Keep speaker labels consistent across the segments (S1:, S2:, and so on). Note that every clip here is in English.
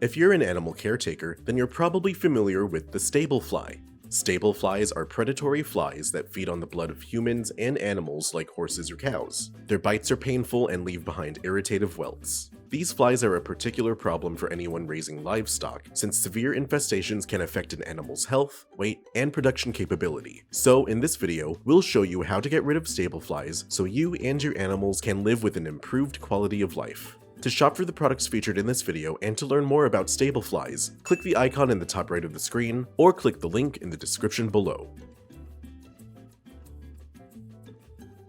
S1: If you're an animal caretaker, then you're probably familiar with the stable fly. Stable flies are predatory flies that feed on the blood of humans and animals like horses or cows. Their bites are painful and leave behind irritative welts. These flies are a particular problem for anyone raising livestock, since severe infestations can affect an animal's health, weight, and production capability. So in this video, we'll show you how to get rid of stable flies so you and your animals can live with an improved quality of life. To shop for the products featured in this video and to learn more about stable flies, click the icon in the top right of the screen or click the link in the description below.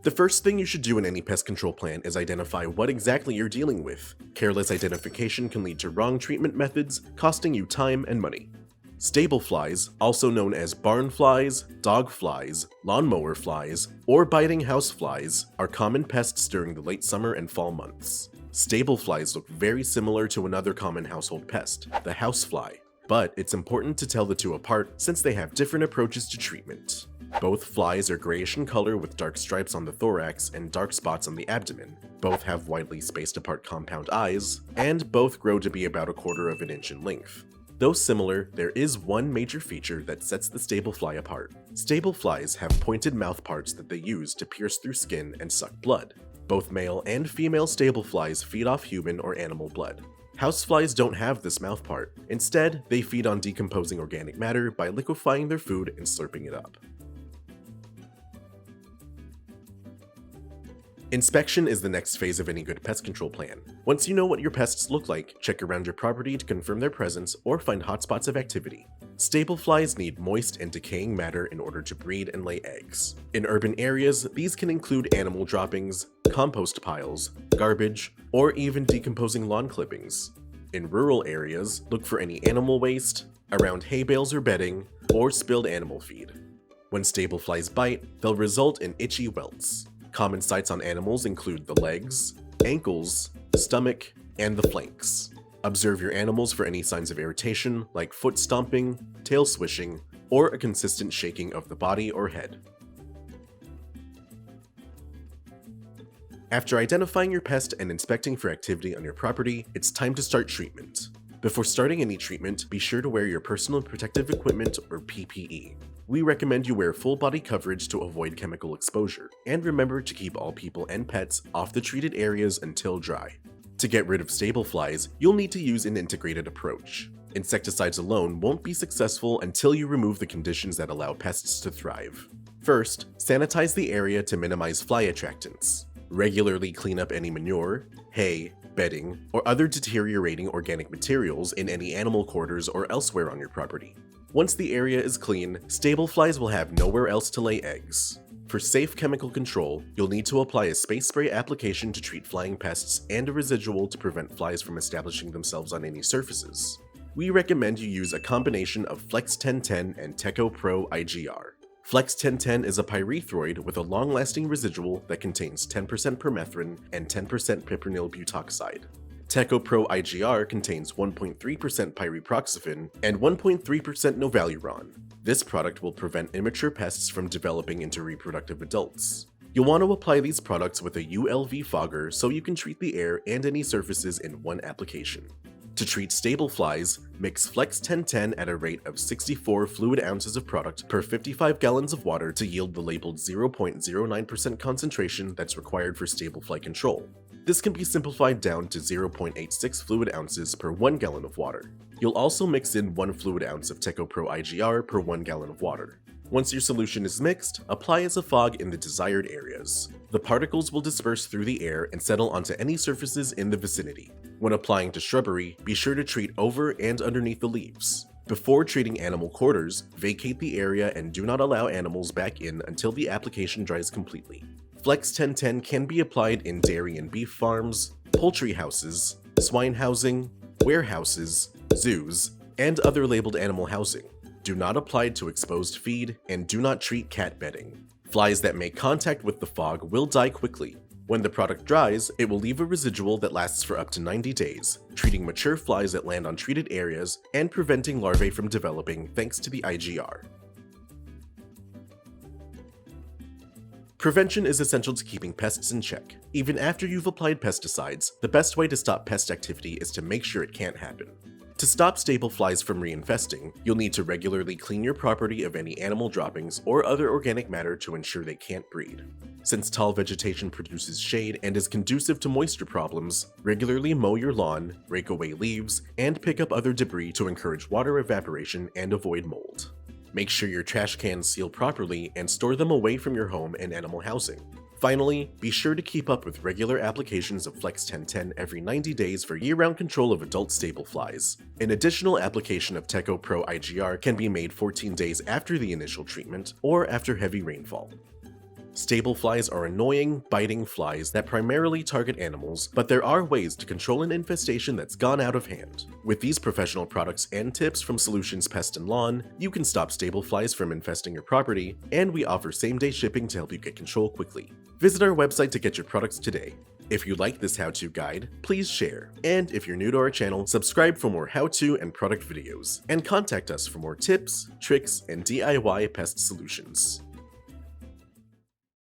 S1: The first thing you should do in any pest control plan is identify what exactly you're dealing with. Careless identification can lead to wrong treatment methods, costing you time and money. Stable flies, also known as barn flies, dog flies, lawnmower flies, or biting house flies, are common pests during the late summer and fall months. Stable flies look very similar to another common household pest, the housefly, but it's important to tell the two apart since they have different approaches to treatment. Both flies are grayish in color with dark stripes on the thorax and dark spots on the abdomen. Both have widely spaced apart compound eyes, and both grow to be about 1/4 of an inch in length. Though similar, there is one major feature that sets the stable fly apart. Stable flies have pointed mouth parts that they use to pierce through skin and suck blood. Both male and female stable flies feed off human or animal blood. Houseflies don't have this mouth part. Instead, they feed on decomposing organic matter by liquefying their food and slurping it up. Inspection is the next phase of any good pest control plan. Once you know what your pests look like, check around your property to confirm their presence or find hotspots of activity. Stable flies need moist and decaying matter in order to breed and lay eggs. In urban areas, these can include animal droppings, compost piles, garbage, or even decomposing lawn clippings. In rural areas, look for any animal waste, around hay bales or bedding, or spilled animal feed. When stable flies bite, they'll result in itchy welts. Common sites on animals include the legs, ankles, stomach, and the flanks. Observe your animals for any signs of irritation like foot stomping, tail swishing, or a consistent shaking of the body or head. After identifying your pest and inspecting for activity on your property, it's time to start treatment. Before starting any treatment, be sure to wear your personal protective equipment or PPE. We recommend you wear full body coverage to avoid chemical exposure, and remember to keep all people and pets off the treated areas until dry. To get rid of stable flies, you'll need to use an integrated approach. Insecticides alone won't be successful until you remove the conditions that allow pests to thrive. First, sanitize the area to minimize fly attractants. Regularly clean up any manure, hay, bedding, or other deteriorating organic materials in any animal quarters or elsewhere on your property. Once the area is clean, stable flies will have nowhere else to lay eggs. For safe chemical control, you'll need to apply a space spray application to treat flying pests and a residual to prevent flies from establishing themselves on any surfaces. We recommend you use a combination of Flex 1010 and Tekko Pro IGR. Flex 1010 is a pyrethroid with a long-lasting residual that contains 10% permethrin and 10% pipernyl butoxide. Tekko Pro IGR contains 1.3% pyriproxyfen and 1.3% novaluron. This product will prevent immature pests from developing into reproductive adults. You'll want to apply these products with a ULV fogger so you can treat the air and any surfaces in one application. To treat stable flies, mix Flex 1010 at a rate of 64 fluid ounces of product per 55 gallons of water to yield the labeled 0.09% concentration that's required for stable fly control. This can be simplified down to 0.86 fluid ounces per 1 gallon of water. You'll also mix in 1 fluid ounce of Tekko Pro IGR per 1 gallon of water. Once your solution is mixed, apply as a fog in the desired areas. The particles will disperse through the air and settle onto any surfaces in the vicinity. When applying to shrubbery, be sure to treat over and underneath the leaves. Before treating animal quarters, vacate the area and do not allow animals back in until the application dries completely. Flex 1010 can be applied in dairy and beef farms, poultry houses, swine housing, warehouses, zoos, and other labeled animal housing. Do not apply to exposed feed, and do not treat cat bedding. Flies that make contact with the fog will die quickly. When the product dries, it will leave a residual that lasts for up to 90 days, treating mature flies that land on treated areas and preventing larvae from developing thanks to the IGR. Prevention is essential to keeping pests in check. Even after you've applied pesticides, the best way to stop pest activity is to make sure it can't happen. To stop stable flies from reinfesting, you'll need to regularly clean your property of any animal droppings or other organic matter to ensure they can't breed. Since tall vegetation produces shade and is conducive to moisture problems, regularly mow your lawn, rake away leaves, and pick up other debris to encourage water evaporation and avoid mold. Make sure your trash cans seal properly and store them away from your home and animal housing. Finally, be sure to keep up with regular applications of Flex 1010 every 90 days for year-round control of adult stable flies. An additional application of Tekko Pro IGR can be made 14 days after the initial treatment or after heavy rainfall. Stable flies are annoying, biting flies that primarily target animals, but there are ways to control an infestation that's gone out of hand. With these professional products and tips from Solutions Pest and Lawn, you can stop stable flies from infesting your property, and we offer same-day shipping to help you get control quickly. Visit our website to get your products today. If you like this how-to guide, please share. And if you're new to our channel, subscribe for more how-to and product videos. And contact us for more tips, tricks, and DIY pest solutions.